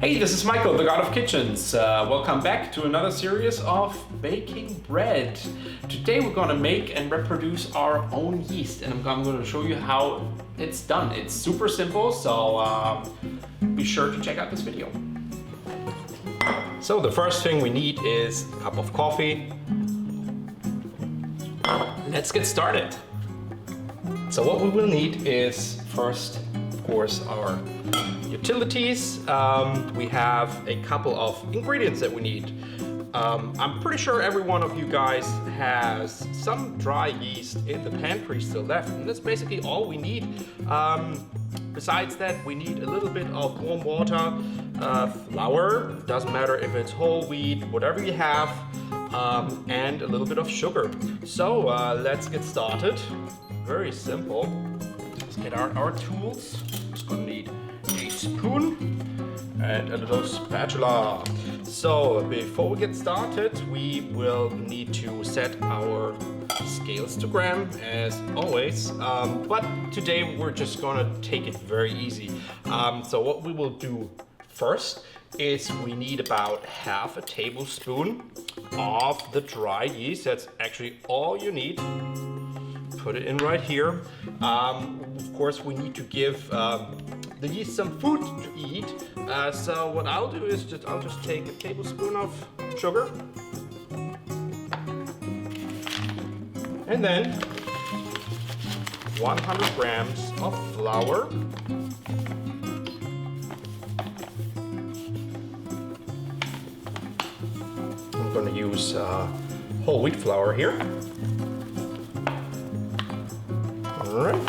Hey, this is Michael, the God of Kitchens. Welcome back to another series of baking bread. Today we're gonna make and reproduce our own yeast, and I'm gonna show you how it's done. It's super simple, so be sure to check out this video. So the first thing we need is a cup of coffee. Let's get started. So what we will need is first, of course, our utilities. We have a couple of ingredients that we need. I'm pretty sure every one of you guys has some dry yeast in the pantry still left, and that's basically all we need. Besides that, we need a little bit of warm water, flour, doesn't matter if it's whole wheat, whatever you have, and a little bit of sugar. So let's get started. Very simple. Let's get out our tools. Just gonna need a spoon and a little spatula. So before we get started, we will need to set our scales to gram as always, but today we're just gonna take it very easy. So what we will do first is we need about half a tablespoon of the dry yeast. That's actually all you need. Put it in right here. Of course, we need to give the yeast some food to eat. So what I'll do is I'll just take a tablespoon of sugar, and then 100 grams of flour. I'm going to use whole wheat flour here. All right.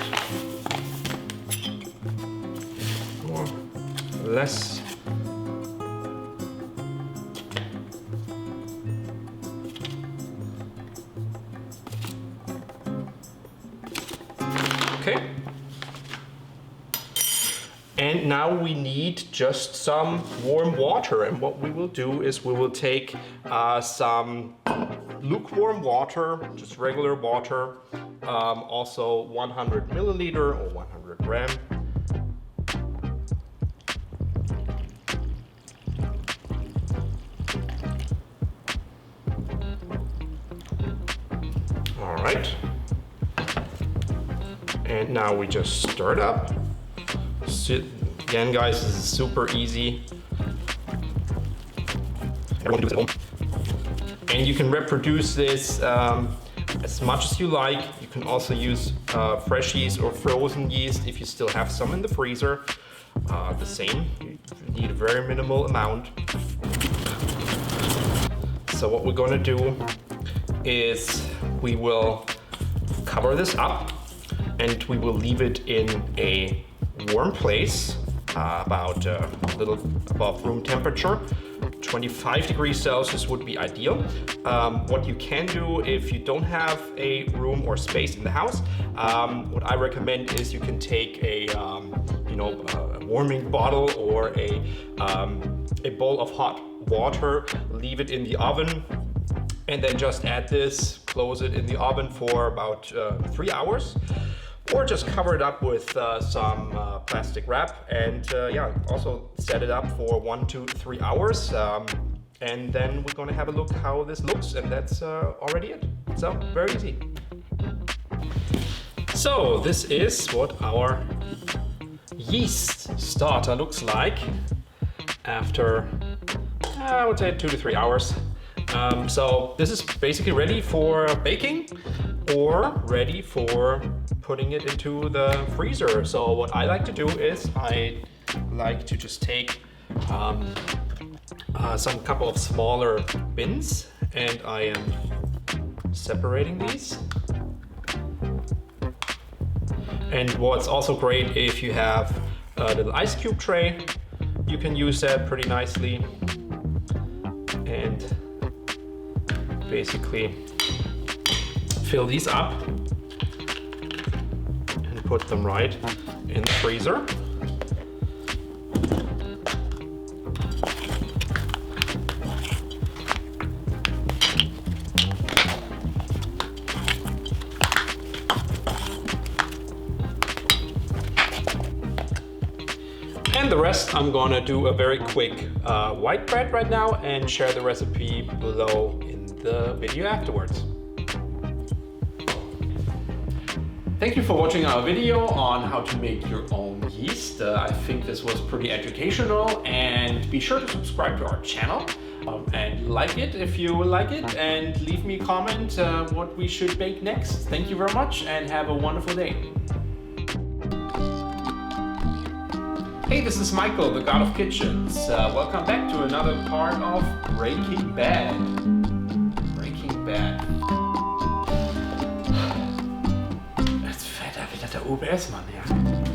More, less. Okay. And now we need just some warm water, and what we will do is we will take some lukewarm water, just regular water, also 100 milliliter or 100 gram. All right. And now we just stir it up. Again, guys, this is super easy. Everyone do this at home. And you can reproduce this as much as you like. You can also use fresh yeast or frozen yeast if you still have some in the freezer. The same, you need a very minimal amount. So what we're gonna do is we will cover this up and we will leave it in a warm place, about a little above room temperature. 25 degrees Celsius would be ideal. What you can do if you don't have a room or space in the house, what I recommend is you can take a warming bottle or a bowl of hot water, leave it in the oven, and then just add this, close it in the oven for about 3 hours. Or just cover it up with some plastic wrap, and also set it up for 1 to 3 hours. And then we're gonna have a look how this looks, and that's already it. So, very easy. So, this is what our yeast starter looks like after, I would say 2 to 3 hours. So this is basically ready for baking or ready for putting it into the freezer. So what I like to do is I like to just take some couple of smaller bins, and I am separating these. And what's also great, if you have a little ice cube tray, you can use that pretty nicely. And basically fill these up and put them right in the freezer. And the rest, I'm gonna do a very quick white bread right now and share the recipe below in the video afterwards. Thank you for watching our video on how to make your own yeast. I think this was pretty educational, and be sure to subscribe to our channel and like it if you like it, and leave me a comment what we should bake next. Thank you very much and have a wonderful day. Hey, this is Michael, the God of Kitchens. Welcome back to another part of Breaking Bad. Breaking Bad. Jetzt fährt da wieder der OBS-Mann her.